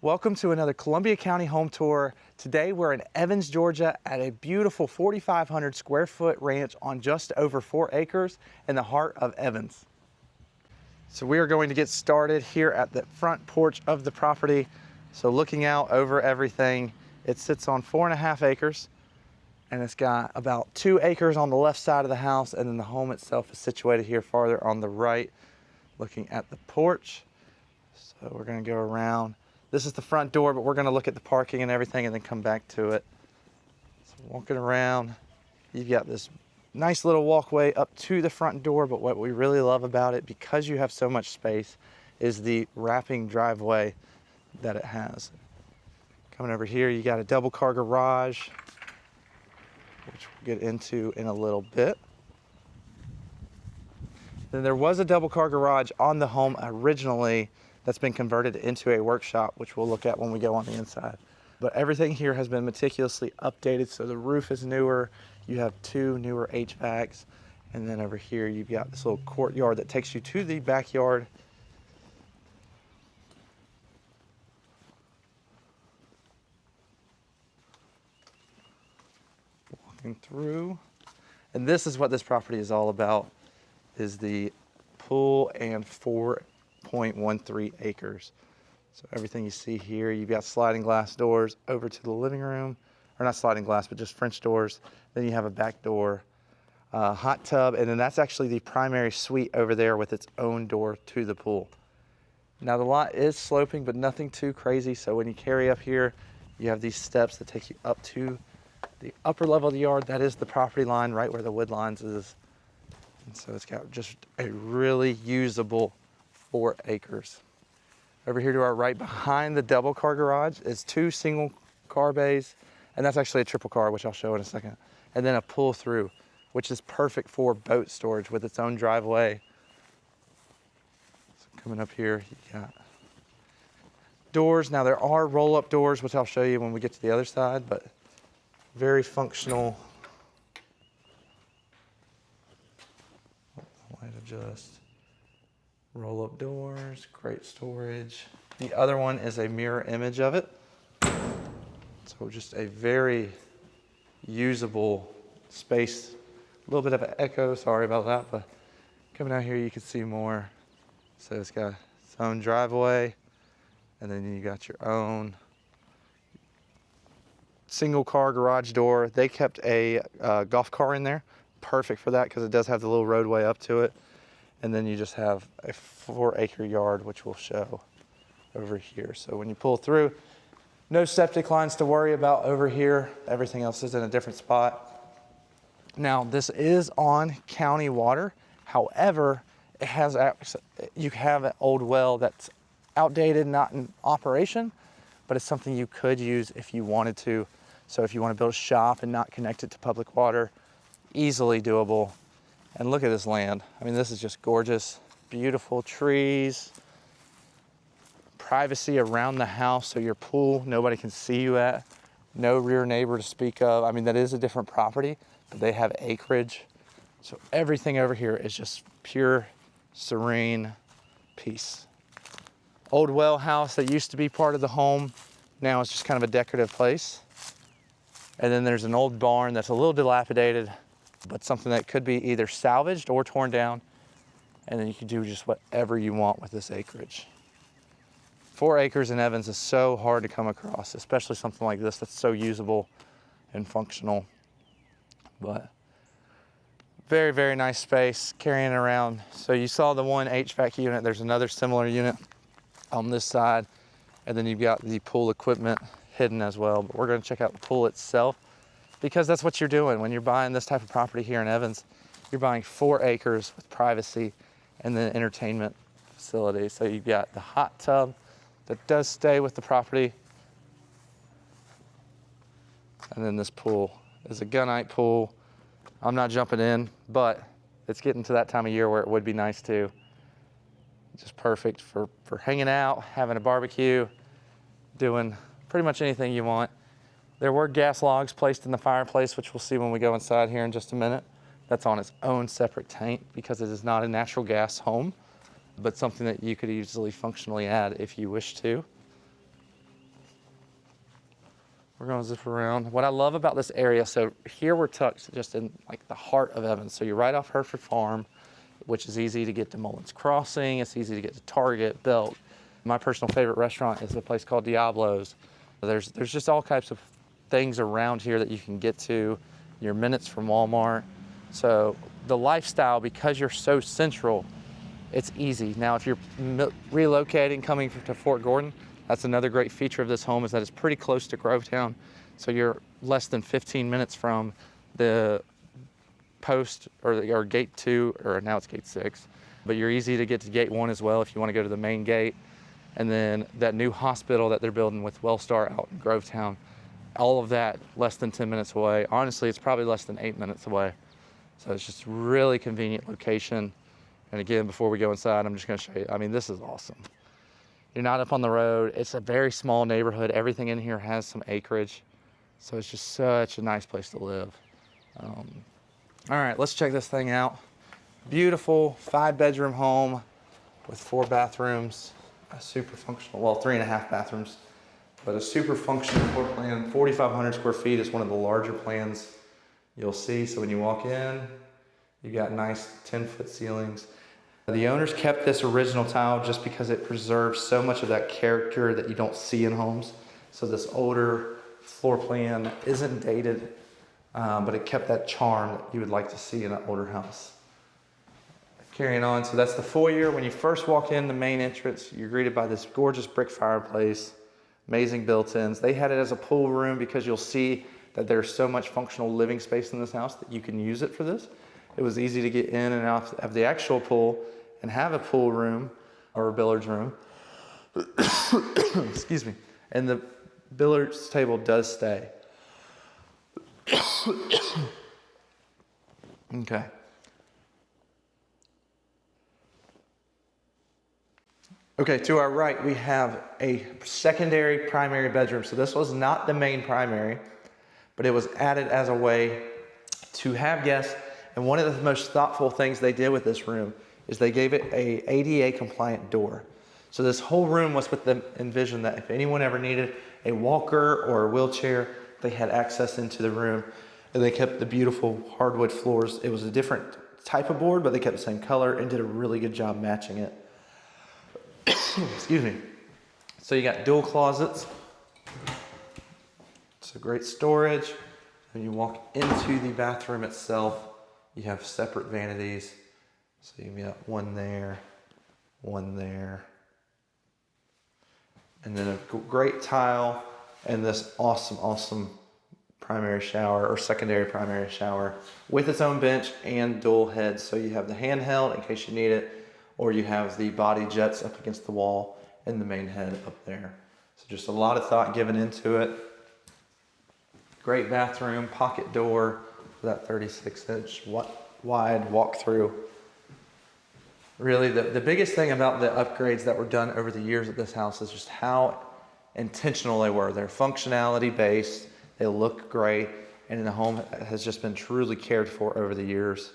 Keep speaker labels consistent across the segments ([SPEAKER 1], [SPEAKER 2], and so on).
[SPEAKER 1] Welcome to another Columbia County home tour. Today we're in Evans, Georgia at a beautiful 4,500 square foot ranch on just over 4 acres in the heart of Evans. So we are going to get started here at the front porch of the property. So looking out over everything, it sits on 4.5 acres and it's got about 2 acres on the left side of the house, and then the home itself is situated here farther on the right looking at the porch. So we're going to go around. This is the front door, but we're going to look at the parking and everything and then come back to it. So walking around, you've got this nice little walkway up to the front door, but what we really love about it, because you have so much space, is the wrapping driveway that it has. Coming over here, you got a double car garage, which we'll get into in a little bit. Then there was a double car garage on the home originally that's been converted into a workshop, which we'll look at when we go on the inside. But everything here has been meticulously updated, so the roof is newer. You have 2 newer HVACs, and then over here you've got this little courtyard that takes you to the backyard. Walking through, and this is what this property is all about, is the pool and 4.13 acres. So everything you see here, you've got sliding glass doors over to the living room, or not sliding glass, but just French doors. Then you have a back door, hot tub, and then that's actually the primary suite over there with its own door to the pool. Now the lot is sloping, but nothing too crazy. So when you carry up here, you have these steps that take you up to the upper level of the yard. That is the property line right where the wood lines is. And so it's got just a really usable 4 acres. Over here to our right, behind the double car garage, is 2 single car bays, and that's actually a triple car, which I'll show in a second. And then a pull through, which is perfect for boat storage with its own driveway. So coming up here, you got doors. Now there are roll-up doors, which I'll show you when we get to the other side, but very functional. Light adjust. Roll-up doors, great storage. The other one is a mirror image of it. So just a very usable space. A little bit of an echo, sorry about that, but coming out here you can see more. So it's got its own driveway, and then you got your own single car garage door. They kept a golf car in there, perfect for that because it does have the little roadway up to it. And then you just have a 4 acre yard, which we'll show over here. So when you pull through, no septic lines to worry about over here. Everything else is in a different spot. Now this is on county water. However, it has, you have an old well that's outdated, not in operation, but it's something you could use if you wanted to. So if you want to build a shop and not connect it to public water, easily doable. And look at this land. I mean, this is just gorgeous. Beautiful trees, privacy around the house, so your pool, nobody can see you at. No rear neighbor to speak of. I mean, that is a different property, but they have acreage. So everything over here is just pure, serene peace. Old well house that used to be part of the home, now it's just kind of a decorative place. And then there's an old barn that's a little dilapidated, but something that could be either salvaged or torn down, and then you can do just whatever you want with this acreage. 4 acres in Evans is so hard to come across, especially something like this that's so usable and functional. But very, very nice space carrying around. So you saw the one HVAC unit, there's another similar unit on this side, and then you've got the pool equipment hidden as well. But we're gonna check out the pool itself, because that's what you're doing when you're buying this type of property here in Evans. You're buying 4 acres with privacy and then entertainment facility. So you've got the hot tub that does stay with the property. And then this pool is a gunite pool. I'm not jumping in, but it's getting to that time of year where it would be nice to. Just perfect for hanging out, having a barbecue, doing pretty much anything you want. There were gas logs placed in the fireplace, which we'll see when we go inside here in just a minute. That's on its own separate tank because it is not a natural gas home, but something that you could easily functionally add if you wish to. We're gonna zip around. What I love about this area, so here we're tucked just in like the heart of Evans. So you're right off Hereford Farm, which is easy to get to Mullins Crossing. It's easy to get to Target, Belk. My personal favorite restaurant is a place called Diablo's. There's just all types of things around here that you can get to. You're minutes from Walmart. So the lifestyle, because you're so central, it's easy. Now, if you're relocating, coming to Fort Gordon, that's another great feature of this home is that it's pretty close to Grovetown. So you're less than 15 minutes from the post or gate 2, or now it's gate 6. But you're easy to get to gate 1 as well if you want to go to the main gate. And then that new hospital that they're building with Wellstar out in Grovetown, all of that less than 10 minutes away. Honestly, it's probably less than 8 minutes away. So it's just really convenient location. And again, before we go inside, I'm just gonna show you, I mean, this is awesome. You're not up on the road. It's a very small neighborhood. Everything in here has some acreage. So it's just such a nice place to live. All right, let's check this thing out. Beautiful 5-bedroom home with 4 bathrooms, a super functional, well, 3.5 bathrooms, but a super functional floor plan. 4,500 square feet is one of the larger plans you'll see. So when you walk in, you got nice 10-foot ceilings. The owners kept this original tile just because it preserves so much of that character that you don't see in homes. So this older floor plan isn't dated, but it kept that charm that you would like to see in an older house. Carrying on, so that's the foyer. When you first walk in the main entrance, you're greeted by this gorgeous brick fireplace, amazing built-ins. They had it as a pool room because you'll see that there's so much functional living space in this house that you can use it for this. It was easy to get in and out of the actual pool and have a pool room or a billiards room. Excuse me. And the billiards table does stay. Okay. Okay, to our right, we have a secondary primary bedroom. So this was not the main primary, but it was added as a way to have guests. And one of the most thoughtful things they did with this room is they gave it a ADA compliant door. So this whole room was with them envisioned that if anyone ever needed a walker or a wheelchair, they had access into the room. And they kept the beautiful hardwood floors. It was a different type of board, but they kept the same color and did a really good job matching it. Excuse me. So you got dual closets. It's a great storage. When you walk into the bathroom itself, you have separate vanities. So you've got one there, and then a great tile and this awesome primary shower or secondary primary shower with its own bench and dual heads. So you have the handheld in case you need it, or you have the body jets up against the wall and the main head up there. So just a lot of thought given into it. Great bathroom, pocket door for that 36-inch wide walk-through. Really, the biggest thing about the upgrades that were done over the years at this house is just how intentional they were. They're functionality based, they look great, and the home has just been truly cared for over the years.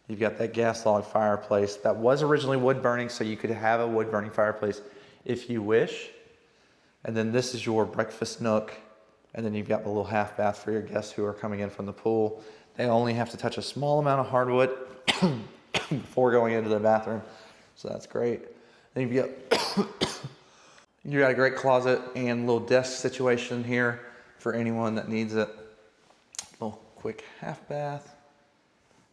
[SPEAKER 1] You've got that gas log fireplace that was originally wood burning, so you could have a wood burning fireplace if you wish. And then this is your breakfast nook. And then you've got the little half bath for your guests who are coming in from the pool. They only have to touch a small amount of hardwood before going into the bathroom. So that's great. Then you got a great closet and little desk situation here for anyone that needs it. Little quick half bath.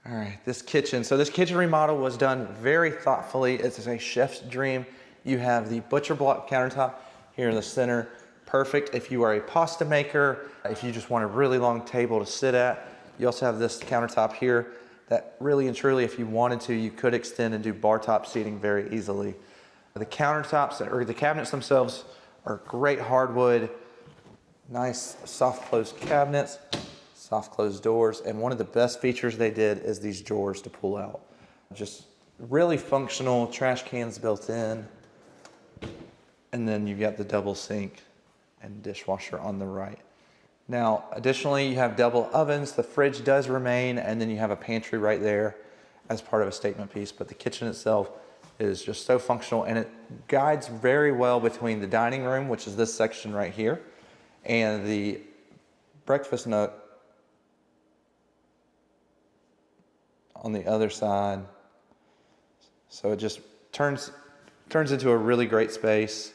[SPEAKER 1] All right, this kitchen. So this kitchen remodel was done very thoughtfully. It's a chef's dream. You have the butcher block countertop here in the center. Perfect if you are a pasta maker, if you just want a really long table to sit at. You also have this countertop here that really and truly, if you wanted to, you could extend and do bar top seating very easily. The countertops, or the cabinets themselves, are great hardwood, nice soft closed cabinets, soft closed doors, and one of the best features they did is these drawers to pull out. Just really functional, trash cans built in, and then you've got the double sink and dishwasher on the right. Now, additionally, you have double ovens. The fridge does remain, and then you have a pantry right there as part of a statement piece. But the kitchen itself is just so functional, and it guides very well between the dining room, which is this section right here, and the breakfast nook on the other side. So it just turns into a really great space,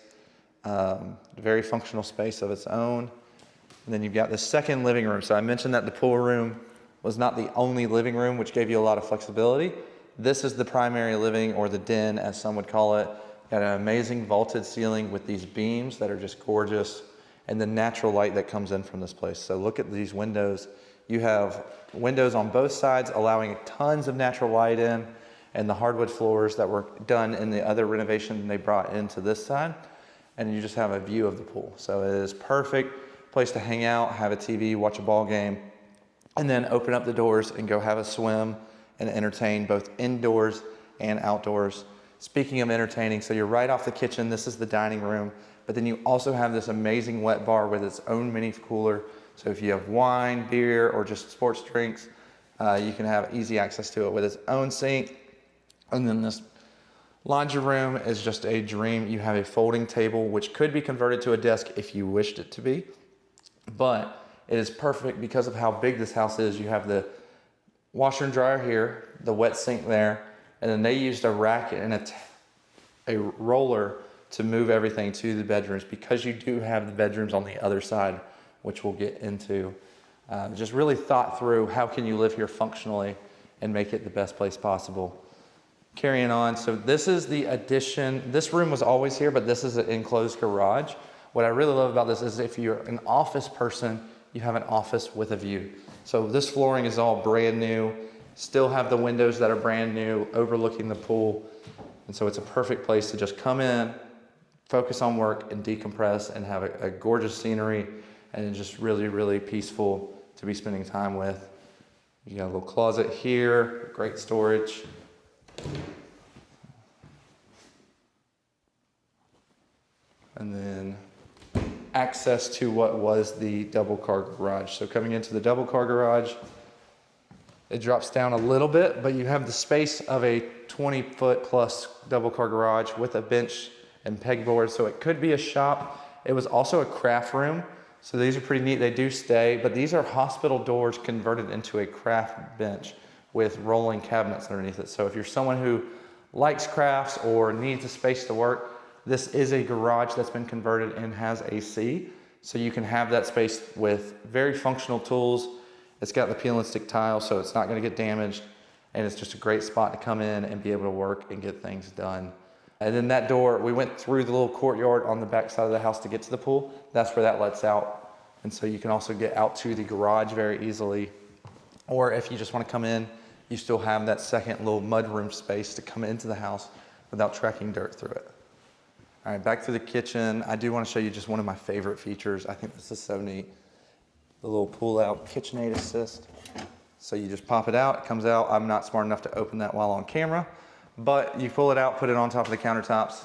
[SPEAKER 1] very functional space of its own. And then you've got the second living room. So I mentioned that the pool room was not the only living room, which gave you a lot of flexibility. This is the primary living, or the den, as some would call it. Got an amazing vaulted ceiling with these beams that are just gorgeous, and the natural light that comes in from this place. So look at these windows. You have windows on both sides allowing tons of natural light in, and the hardwood floors that were done in the other renovation they brought into this side, and you just have a view of the pool. So it is perfect place to hang out, have a TV, watch a ball game, and then open up the doors and go have a swim and entertain both indoors and outdoors. Speaking of entertaining, so you're right off the kitchen. This is the dining room, but then you also have this amazing wet bar with its own mini cooler. So if you have wine, beer, or just sports drinks, you can have easy access to it with its own sink. And then this laundry room is just a dream. You have a folding table, which could be converted to a desk if you wished it to be, but it is perfect because of how big this house is. You have the washer and dryer here, the wet sink there, and then they used a rack and a roller to move everything to the bedrooms, because you do have the bedrooms on the other side, which we'll get into. Just really thought through, how can you live here functionally and make it the best place possible. Carrying on, so this is the addition. This room was always here, but this is an enclosed garage. What I really love about this is if you're an office person, you have an office with a view. So this flooring is all brand new, still have the windows that are brand new, overlooking the pool. And so it's a perfect place to just come in, focus on work, and decompress, and have a gorgeous scenery, and just really, really peaceful to be spending time with. You got a little closet here, great storage. And then access to what was the double car garage. So coming into the double car garage, it drops down a little bit, but you have the space of a 20-foot plus double car garage with a bench and pegboard. So it could be a shop. It was also a craft room. So these are pretty neat. They do stay, but these are hospital doors converted into a craft bench with rolling cabinets underneath it. So if you're someone who likes crafts or needs a space to work, this is a garage that's been converted and has AC. So you can have that space with very functional tools. It's got the peel and stick tile, so it's not gonna get damaged. And it's just a great spot to come in and be able to work and get things done. And then that door, we went through the little courtyard on the back side of the house to get to the pool. That's where that lets out. And so you can also get out to the garage very easily. Or if you just wanna come in, you still have that second little mudroom space to come into the house without tracking dirt through it. All right, back to the kitchen. I do wanna show you just one of my favorite features. I think this is so neat. The little pull-out KitchenAid assist. So you just pop it out, it comes out. I'm not smart enough to open that while on camera, but you pull it out, put it on top of the countertops.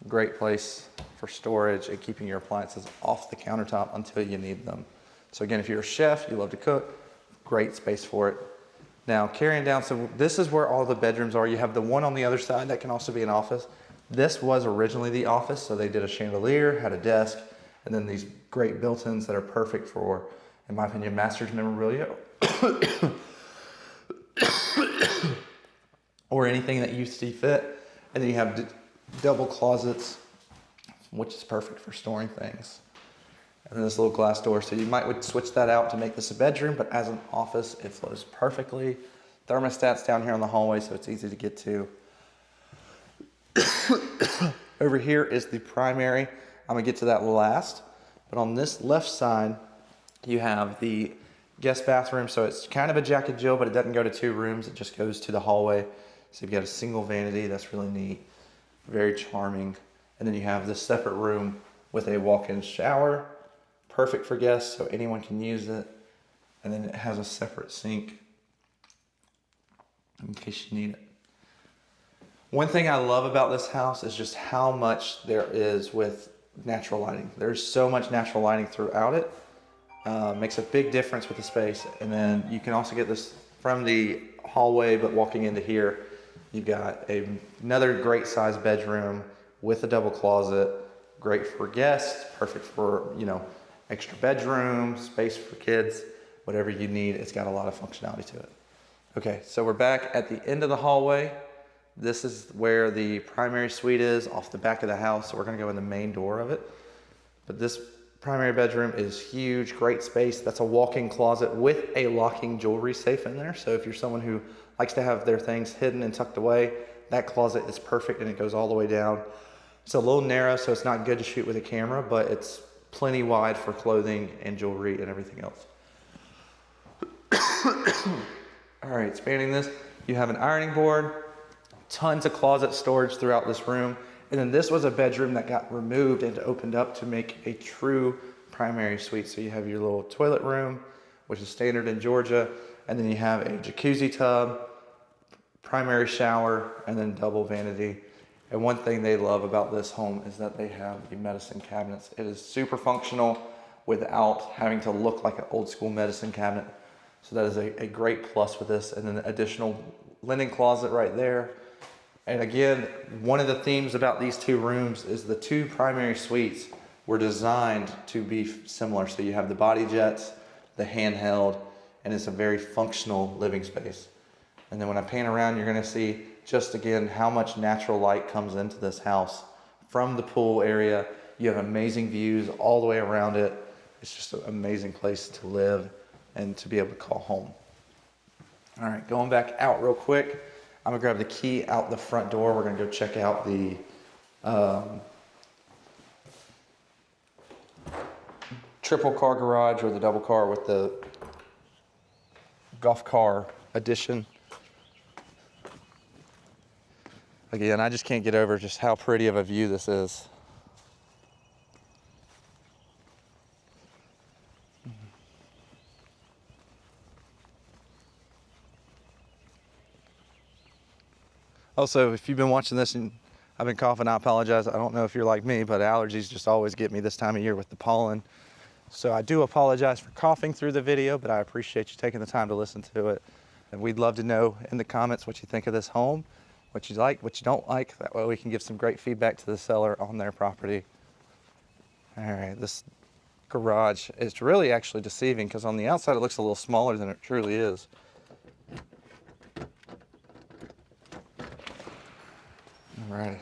[SPEAKER 1] Great place for storage and keeping your appliances off the countertop until you need them. So again, if you're a chef, you love to cook, great space for it. Now carrying down, so this is where all the bedrooms are. You have the one on the other side that can also be an office. This was originally the office, so they did a chandelier, had a desk, and then these great built-ins that are perfect for, in my opinion, master's memorabilia or anything that you see fit. And then you have double closets, which is perfect for storing things. And then this little glass door, so you would switch that out to make this a bedroom, but as an office, it flows perfectly. Thermostat's down here on the hallway, so it's easy to get to. Over here is the primary. I'm gonna get to that last, but on this left side, you have the guest bathroom. So it's kind of a Jack and Jill, but it doesn't go to two rooms. It just goes to the hallway. So you've got a single vanity. That's really neat, very charming. And then you have this separate room with a walk-in shower, perfect for guests, so anyone can use it. And then it has a separate sink in case you need it. One thing I love about this house is just how much there is with natural lighting. There's so much natural lighting throughout it. Makes a big difference with the space. And then you can also get this from the hallway, but walking into here, you've got another great sized bedroom with a double closet, great for guests, perfect for, extra bedroom, space for kids, whatever you need. It's got a lot of functionality to it. Okay, so we're back at the end of the hallway. This is where the primary suite is off the back of the house. So we're gonna go in the main door of it. But this primary bedroom is huge, great space. That's a walk-in closet with a locking jewelry safe in there. So if you're someone who likes to have their things hidden and tucked away, that closet is perfect and it goes all the way down. It's a little narrow, so it's not good to shoot with a camera, but it's plenty wide for clothing and jewelry and everything else. All right, spanning this, you have an ironing board, tons of closet storage throughout this room. And then this was a bedroom that got removed and opened up to make a true primary suite. So you have your little toilet room, which is standard in Georgia. And then you have a jacuzzi tub, primary shower, and then double vanity. And one thing they love about this home is that they have the medicine cabinets. It is super functional without having to look like an old school medicine cabinet. So that is a great plus with this. And then the additional linen closet right there. And again, one of the themes about these two rooms is the two primary suites were designed to be similar. So you have the body jets, the handheld, and it's a very functional living space. And then when I pan around, you're gonna see just again how much natural light comes into this house from the pool area. You have amazing views all the way around it. It's just an amazing place to live and to be able to call home. All right, going back out real quick. I'm gonna grab the key out the front door. We're gonna go check out the triple car garage or the double car with the golf car addition. Again, I just can't get over just how pretty of a view this is. Also, if you've been watching this and I've been coughing, I apologize. I don't know if you're like me, but allergies just always get me this time of year with the pollen. So I do apologize for coughing through the video, but I appreciate you taking the time to listen to it. And we'd love to know in the comments what you think of this home, what you like, what you don't like. That way we can give some great feedback to the seller on their property. All right, this garage is really actually deceiving because on the outside it looks a little smaller than it truly is. All right.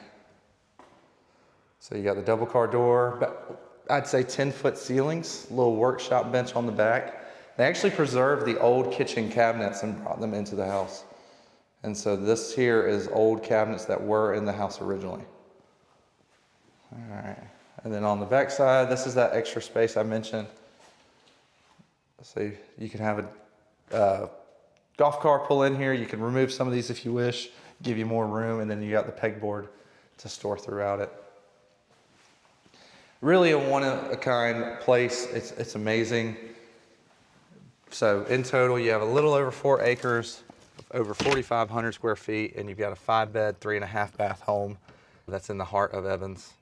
[SPEAKER 1] So you got the double car door, but I'd say 10-foot ceilings, little workshop bench on the back. They actually preserved the old kitchen cabinets and brought them into the house. And so this here is old cabinets that were in the house originally. All right. And then on the back side, this is that extra space I mentioned. So you can have a golf cart pull in here. You can remove some of these if you wish, give you more room, and then you got the pegboard to store throughout it. Really a one-of-a-kind place. It's amazing. So in total, you have a little over 4 acres, over 4,500 square feet, and you've got a 5-bed, 3.5 bath home that's in the heart of Evans.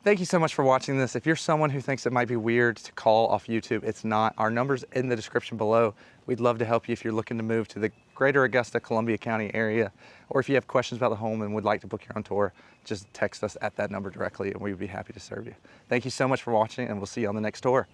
[SPEAKER 1] Thank you so much for watching this. If you're someone who thinks it might be weird to call off YouTube, it's not. Our number's in the description below. We'd love to help you if you're looking to move to the greater Augusta, Columbia County area, or if you have questions about the home and would like to book your own tour, just text us at that number directly and we'd be happy to serve you. Thank you so much for watching, and we'll see you on the next tour.